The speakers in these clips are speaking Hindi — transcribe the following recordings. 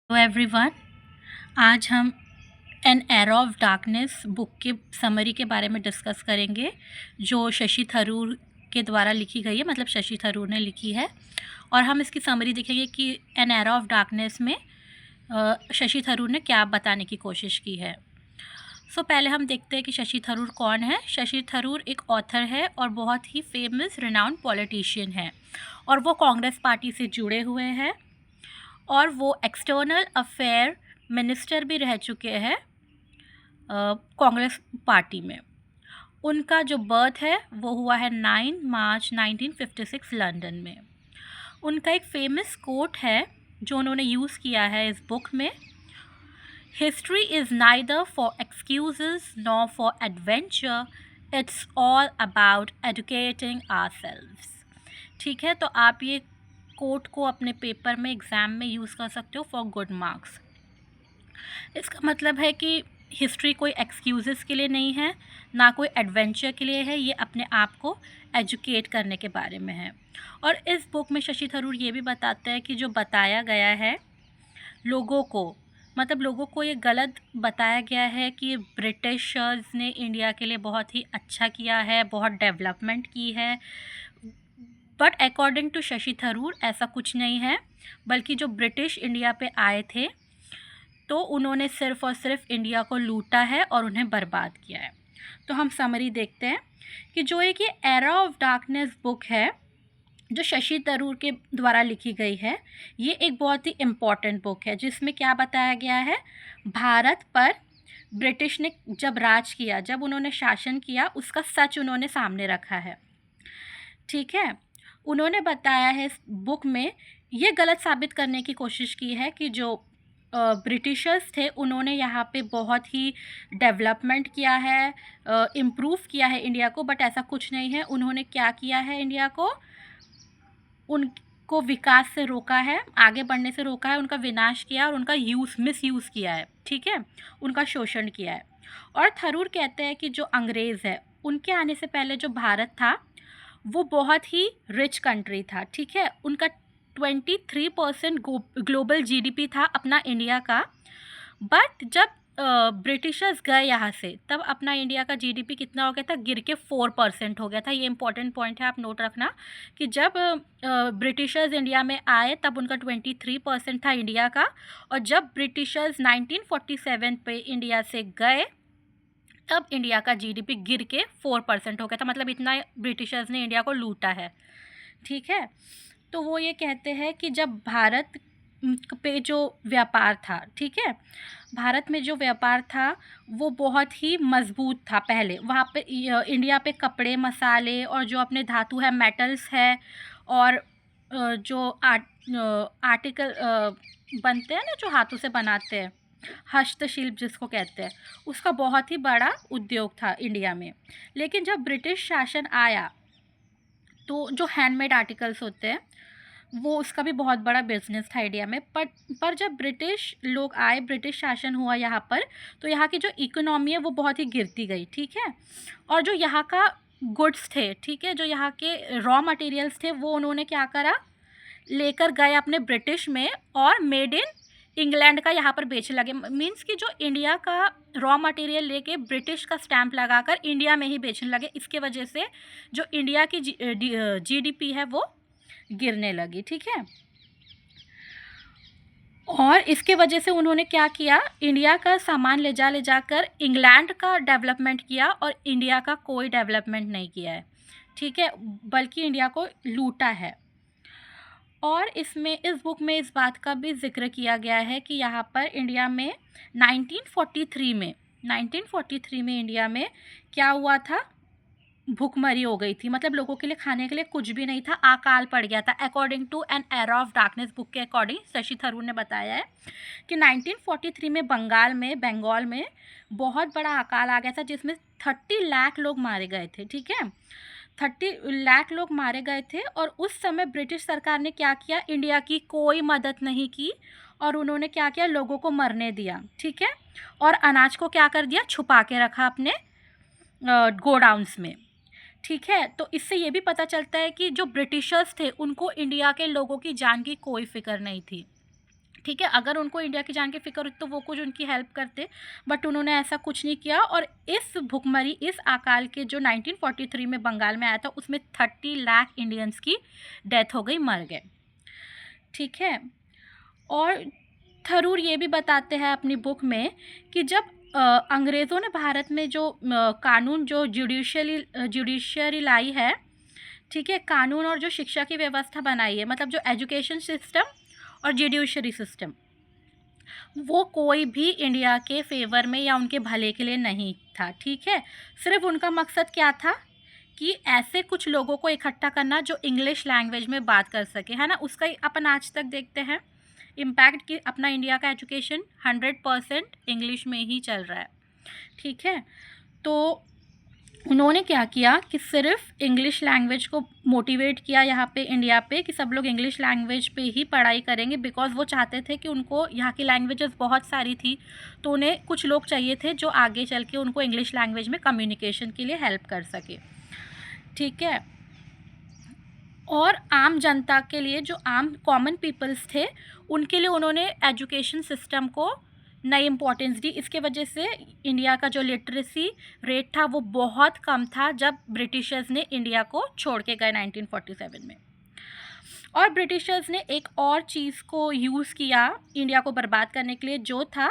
Hello everyone. आज हम N era of darkness book के समरी के बारे में डिस्कस करेंगे जो शशि थरूर के द्वारा लिखी गई है, मतलब शशि थरूर ने लिखी है। और हम इसकी समरी देखेंगे कि एन एरा ऑफ डार्कनेस में शशि थरूर ने क्या बताने की कोशिश की है। पहले हम देखते हैं कि शशि थरूर कौन है। शशि थरूर एक ऑथर है और बहुत ही फेमस रिनाउंड पॉलिटिशियन है, और वो कांग्रेस पार्टी से जुड़े हुए हैं और वो एक्सटर्नल अफेयर मिनिस्टर भी रह चुके हैं कांग्रेस पार्टी में। उनका जो बर्थ है वो हुआ है 9 मार्च 1956 लंदन में। उनका एक फेमस कोट है जो उन्होंने यूज़ किया है इस बुक में। History is neither for excuses nor for adventure, it's all about educating ourselves. ठीक है, तो आप ये कोट को अपने पेपर में एग्ज़ाम में यूज़ कर सकते हो फॉर गुड मार्क्स। इसका मतलब है कि हिस्ट्री कोई एक्सक्यूज़ेस के लिए नहीं है, ना कोई एडवेंचर के लिए है, ये अपने आप को एजुकेट करने के बारे में है। और इस बुक में शशि थरूर ये भी बताते हैं कि जो बताया गया है लोगों को, मतलब लोगों को ये गलत बताया गया है कि ब्रिटिशर्स ने इंडिया के लिए बहुत ही अच्छा किया है, बहुत डेवलपमेंट की है। But according to Shashi Tharoor ऐसा कुछ नहीं है, बल्कि जो ब्रिटिश इंडिया पे आए थे तो उन्होंने सिर्फ़ और सिर्फ इंडिया को लूटा है और उन्हें बर्बाद किया है। तो हम समरी देखते हैं कि जो एक ये एरा ऑफ डार्कनेस बुक है जो शशि थरूर के द्वारा लिखी गई है, ये एक बहुत ही इम्पॉर्टेंट बुक है जिसमें क्या बताया गया है, भारत पर ब्रिटिश ने जब राज किया, जब उन्होंने शासन किया, उसका सच उन्होंने सामने रखा है। ठीक है, उन्होंने बताया है इस बुक में, ये गलत साबित करने की कोशिश की है कि जो ब्रिटिशर्स थे उन्होंने यहाँ पे बहुत ही डेवलपमेंट किया है, इम्प्रूव किया है इंडिया को। बट ऐसा कुछ नहीं है। उन्होंने क्या किया है, इंडिया को, उनको विकास से रोका है, आगे बढ़ने से रोका है, उनका विनाश किया और उनका मिसयूज़ किया है। ठीक है, उनका शोषण किया है। और थरूर कहते हैं कि जो अंग्रेज़ है उनके आने से पहले जो भारत था वो बहुत ही रिच कंट्री था। ठीक है, उनका 23% ग्लोबल जीडीपी था अपना इंडिया का। बट जब ब्रिटिशर्स गए यहाँ से, तब अपना इंडिया का जीडीपी कितना हो गया था, गिर के 4% हो गया था। ये इंपॉर्टेंट पॉइंट है, आप नोट रखना कि जब ब्रिटिशर्स इंडिया में आए तब उनका 23% था इंडिया का, और जब ब्रिटिशर्स 1947 पे इंडिया से गए तब इंडिया का जीडीपी गिर के 4% हो गया था। मतलब इतना ब्रिटिशर्स ने इंडिया को लूटा है। ठीक है, तो वो ये कहते हैं कि जब भारत पे जो व्यापार था, ठीक है, भारत में जो व्यापार था वो बहुत ही मजबूत था। पहले वहाँ पे इंडिया पे कपड़े, मसाले और जो अपने धातु है, मेटल्स है, और जो आर्टिकल बनते हैं ना, जो हाथों से बनाते हैं, हस्तशिल्प जिसको कहते हैं, उसका बहुत ही बड़ा उद्योग था इंडिया में। लेकिन जब ब्रिटिश शासन आया तो जो हैंडमेड आर्टिकल्स होते हैं वो, उसका भी बहुत बड़ा बिजनेस था इंडिया में। पर जब ब्रिटिश लोग आए, ब्रिटिश शासन हुआ यहाँ पर, तो यहाँ की जो इकोनॉमी है वो बहुत ही गिरती गई। ठीक है, और जो यहाँ का गुड्स थे, ठीक है, जो यहाँ के रॉ मटेरियल्स थे, वो उन्होंने क्या करा, लेकर गए अपने ब्रिटिश में और मेड इन इंग्लैंड का यहाँ पर बेचने लगे। मीन्स कि जो इंडिया का रॉ मटेरियल लेके ब्रिटिश का स्टैंप लगाकर इंडिया में ही बेचने लगे। इसके वजह से जो इंडिया की जीडीपी है वो गिरने लगी। ठीक है, और इसके वजह से उन्होंने क्या किया, इंडिया का सामान ले जाकर इंग्लैंड का डेवलपमेंट किया और इंडिया का कोई डेवलपमेंट नहीं किया है। ठीक है, बल्कि इंडिया को लूटा है। और इसमें, इस बुक में इस बात का भी जिक्र किया गया है कि यहाँ पर इंडिया में 1943 में इंडिया में क्या हुआ था, भूखमरी हो गई थी। मतलब लोगों के लिए खाने के लिए कुछ भी नहीं था, अकाल पड़ गया था। According to an era of darkness book के अकॉर्डिंग शशि थरूर ने बताया है कि 1943 में बंगाल में बहुत बड़ा अकाल आ गया था जिसमें 30 लाख लोग मारे गए थे। ठीक है, 30 लाख लोग मारे गए थे। और उस समय ब्रिटिश सरकार ने क्या किया, इंडिया की कोई मदद नहीं की और उन्होंने क्या किया, लोगों को मरने दिया। ठीक है, और अनाज को क्या कर दिया, छुपा के रखा अपने गोडाउन्स में। ठीक है, तो इससे ये भी पता चलता है कि जो ब्रिटिशर्स थे उनको इंडिया के लोगों की जान की कोई फिक्र नहीं थी। ठीक है, अगर उनको इंडिया की जान की फिक्र होती तो वो कुछ उनकी हेल्प करते, बट उन्होंने ऐसा कुछ नहीं किया। और इस भुखमरी, इस अकाल के जो 1943 में बंगाल में आया था, उसमें 30 लाख इंडियंस की डेथ हो गई, मर गए। ठीक है, और थरूर ये भी बताते हैं अपनी बुक में कि जब अंग्रेज़ों ने भारत में जो कानून, जो जुडिशरी लाई है, ठीक है, कानून और जो शिक्षा की व्यवस्था बनाई है, मतलब जो एजुकेशन सिस्टम और जुडिशरी सिस्टम, वो कोई भी इंडिया के फेवर में या उनके भले के लिए नहीं था। ठीक है, सिर्फ उनका मकसद क्या था कि ऐसे कुछ लोगों को इकट्ठा करना जो इंग्लिश लैंग्वेज में बात कर सके, है ना। उसका ही अपन आज तक देखते हैं इम्पैक्ट कि अपना इंडिया का एजुकेशन 100% इंग्लिश में ही चल रहा है। ठीक है, तो उन्होंने क्या किया कि सिर्फ इंग्लिश लैंग्वेज को मोटिवेट किया यहाँ पे इंडिया पे कि सब लोग इंग्लिश लैंग्वेज पे ही पढ़ाई करेंगे, बिकॉज वो चाहते थे कि उनको यहाँ की लैंग्वेजेस बहुत सारी थी, तो उन्हें कुछ लोग चाहिए थे जो आगे चल के उनको इंग्लिश लैंग्वेज में कम्युनिकेशन के लिए हेल्प कर सके। ठीक है, और आम जनता के लिए, जो आम कॉमन पीपल्स थे, उनके लिए उन्होंने एजुकेशन सिस्टम को नई इम्पोर्टेंस दी। इसके वजह से इंडिया का जो लिटरेसी रेट था वो बहुत कम था जब ब्रिटिशर्स ने इंडिया को छोड़ के गए 1947 में। और ब्रिटिशर्स ने एक और चीज़ को यूज़ किया इंडिया को बर्बाद करने के लिए, जो था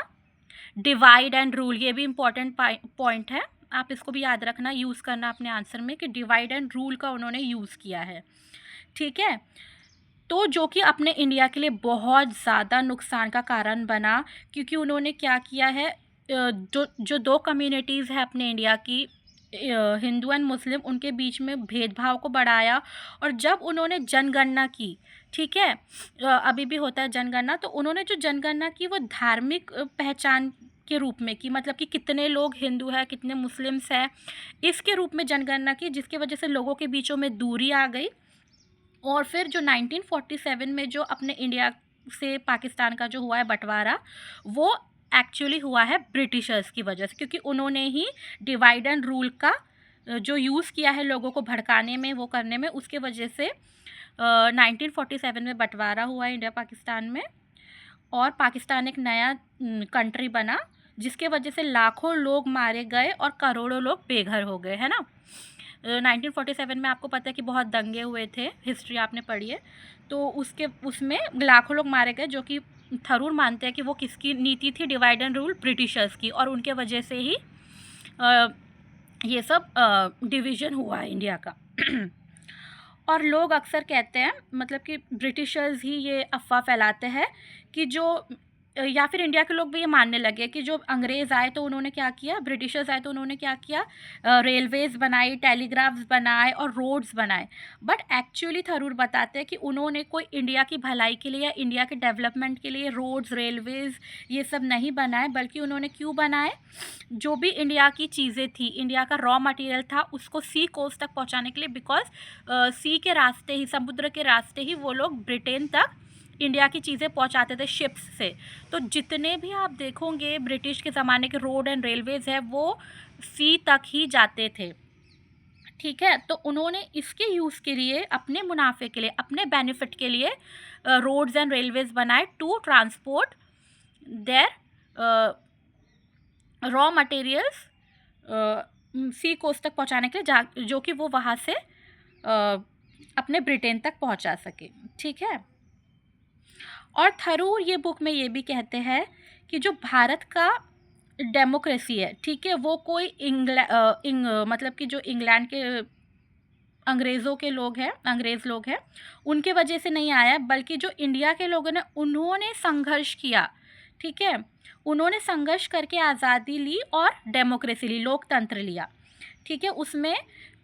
डिवाइड एंड रूल। ये भी इम्पॉर्टेंट पॉइंट है, आप इसको भी याद रखना, यूज़ करना अपने आंसर में, कि डिवाइड एंड रूल का उन्होंने यूज़ किया है। ठीक है, तो जो कि अपने इंडिया के लिए बहुत ज़्यादा नुकसान का कारण बना, क्योंकि उन्होंने क्या किया है, जो दो कम्युनिटीज़ है अपने इंडिया की, हिंदू एंड मुस्लिम, उनके बीच में भेदभाव को बढ़ाया। और जब उन्होंने जनगणना की, ठीक है, अभी भी होता है जनगणना, तो उन्होंने जो जनगणना की वो धार्मिक पहचान के रूप में की, मतलब कि कितने लोग हिंदू है, कितने मुस्लिम्स हैं, इसके रूप में जनगणना की, जिसकी वजह से लोगों के बीचों में दूरी आ गई। और फिर जो 1947 में जो अपने इंडिया से पाकिस्तान का जो हुआ है बंटवारा, वो एक्चुअली हुआ है ब्रिटिशर्स की वजह से, क्योंकि उन्होंने ही डिवाइड एंड रूल का जो यूज़ किया है लोगों को भड़काने में, वो करने में, उसके वजह से 1947 में बंटवारा हुआ है इंडिया पाकिस्तान में, और पाकिस्तान एक नया कंट्री बना, जिसके वजह से लाखों लोग मारे गए और करोड़ों लोग बेघर हो गए, है ना। 1947 में आपको पता है कि बहुत दंगे हुए थे, हिस्ट्री आपने पढ़ी है, तो उसमें लाखों लोग मारे गए, जो कि थरूर मानते हैं कि वो किसकी नीति थी, डिवाइड एंड रूल, ब्रिटिशर्स की, और उनके वजह से ही ये सब डिवीज़न हुआ है इंडिया का। और लोग अक्सर कहते हैं, मतलब कि ब्रिटिशर्स ही ये अफवाह फैलाते हैं कि जो, या फिर इंडिया के लोग भी ये मानने लगे कि जो अंग्रेज़ आए तो उन्होंने क्या किया, ब्रिटिशर्स आए तो उन्होंने क्या किया, रेलवेज़ बनाई, टेलीग्राफ्स बनाए और रोड्स बनाए। बट एक्चुअली थरूर बताते हैं कि उन्होंने कोई इंडिया की भलाई के लिए या इंडिया के डेवलपमेंट के लिए रोड्स, रेलवेज़ ये सब नहीं बनाए, बल्कि उन्होंने क्यों बनाए, जो भी इंडिया की चीज़ें थी, इंडिया का रॉ मटेरियल था, उसको सी कोस्ट तक पहुंचाने के लिए, बिकॉज सी के रास्ते ही, समुद्र के रास्ते ही वो लोग ब्रिटेन तक इंडिया की चीज़ें पहुंचाते थे शिप्स से। तो जितने भी आप देखोगे ब्रिटिश के ज़माने के रोड एंड रेलवेज़ है, वो सी तक ही जाते थे। ठीक है, तो उन्होंने इसके यूज़ के लिए, अपने मुनाफे के लिए, अपने बेनिफिट के लिए रोड्स एंड रेलवेज़ बनाए to transport their raw materials sea coast तक पहुंचाने के लिए, जो कि वो वहाँ से अपने ब्रिटेन तक पहुंचा सके। ठीक है, और थरूर ये बुक में ये भी कहते हैं कि जो भारत का डेमोक्रेसी है, ठीक है, वो कोई मतलब कि जो इंग्लैंड के अंग्रेज़ों के लोग हैं, अंग्रेज़ लोग हैं, उनके वजह से नहीं आया, बल्कि जो इंडिया के लोगों ने, उन्होंने संघर्ष किया। ठीक है, उन्होंने संघर्ष करके आज़ादी ली और डेमोक्रेसी ली, लोकतंत्र लिया। ठीक है, उसमें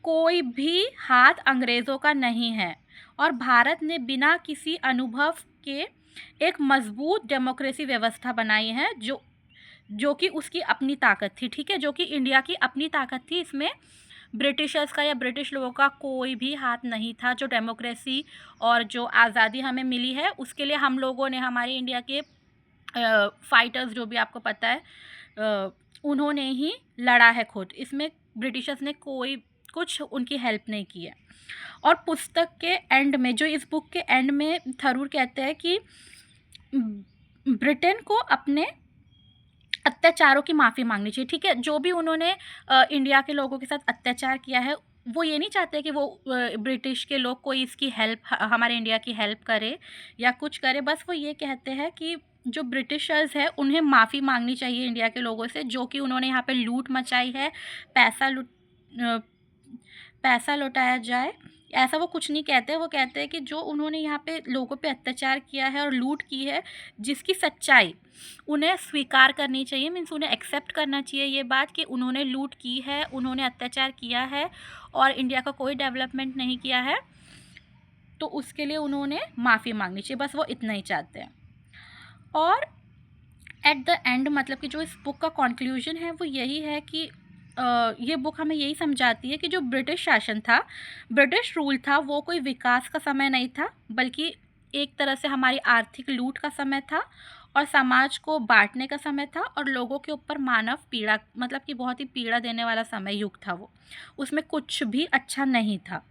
कोई भी हाथ अंग्रेज़ों का नहीं है, और भारत ने बिना किसी अनुभव के एक मजबूत डेमोक्रेसी व्यवस्था बनाई है, जो कि उसकी अपनी ताकत थी। ठीक है, जो कि इंडिया की अपनी ताकत थी, इसमें ब्रिटिशर्स का या ब्रिटिश लोगों का कोई भी हाथ नहीं था। जो डेमोक्रेसी और जो आज़ादी हमें मिली है, उसके लिए हम लोगों ने, हमारे इंडिया के फाइटर्स जो भी आपको पता है, उन्होंने ही लड़ा है खुद, इसमें ब्रिटिशर्स ने कोई कुछ उनकी हेल्प नहीं की है। और पुस्तक के एंड में, जो इस बुक के एंड में थरूर कहते हैं कि ब्रिटेन को अपने अत्याचारों की माफ़ी मांगनी चाहिए, ठीक है। जो भी उन्होंने इंडिया के लोगों के साथ अत्याचार किया है, वो ये नहीं चाहते कि वो ब्रिटिश के लोग कोई इसकी हेल्प, हमारे इंडिया की हेल्प करे या कुछ करे। बस वो ये कहते हैं कि जो ब्रिटिशर्स है उन्हें माफ़ी मांगनी चाहिए इंडिया के लोगों से, जो कि उन्होंने यहाँ पे लूट मचाई है, पैसा लुट अ, पैसा लौटाया जाए। ऐसा वो कुछ नहीं कहते, वो कहते हैं कि जो उन्होंने यहाँ पे लोगों पे अत्याचार किया है और लूट की है, जिसकी सच्चाई उन्हें स्वीकार करनी चाहिए, मीन्स उन्हें एक्सेप्ट करना चाहिए ये बात कि उन्होंने लूट की है, उन्होंने अत्याचार किया है और इंडिया का कोई डेवलपमेंट नहीं किया है, तो उसके लिए उन्होंने माफ़ी मांगनी चाहिए। बस वो इतना ही चाहते हैं। और एट द एंड मतलब कि जो इस बुक का कंक्लूजन है वो यही है कि ये बुक हमें यही समझाती है कि जो ब्रिटिश शासन था, ब्रिटिश रूल था, वो कोई विकास का समय नहीं था, बल्कि एक तरह से हमारी आर्थिक लूट का समय था और समाज को बांटने का समय था और लोगों के ऊपर मानव पीड़ा, मतलब कि बहुत ही पीड़ा देने वाला समय युग था वो। उसमें कुछ भी अच्छा नहीं था।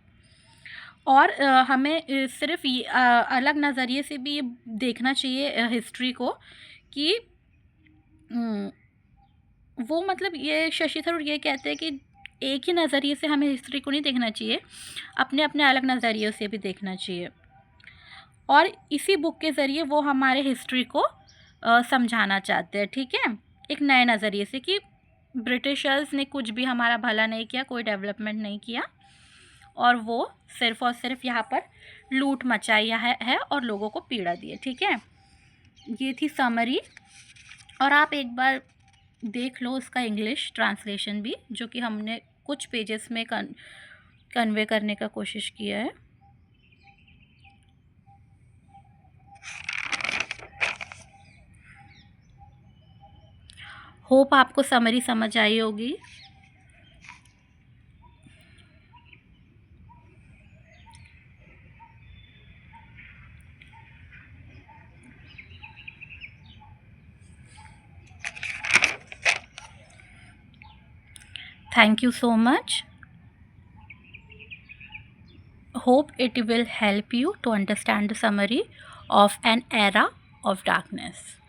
और हमें सिर्फ ये अलग नज़रिए से भी ये देखना चाहिए हिस्ट्री को कि वो मतलब ये शशि थरूर ये कहते हैं कि एक ही नज़रिए से हमें हिस्ट्री को नहीं देखना चाहिए, अपने अपने अलग नज़रिए से भी देखना चाहिए। और इसी बुक के ज़रिए वो हमारे हिस्ट्री को समझाना चाहते हैं, ठीक है, एक नए नज़रिए से कि ब्रिटिशर्स ने कुछ भी हमारा भला नहीं किया, कोई डेवलपमेंट नहीं किया और वो सिर्फ़ और सिर्फ यहाँ पर लूट मचाई है और लोगों को पीड़ा दी है, ठीक है। ये थी समरी। और आप एक बार देख लो उसका इंग्लिश ट्रांसलेशन भी, जो कि हमने कुछ पेजेस में कन्वे करने का कोशिश किया है। होप आपको समरी समझ आई होगी। Thank you so much. Hope it will help you to understand the summary of an era of darkness.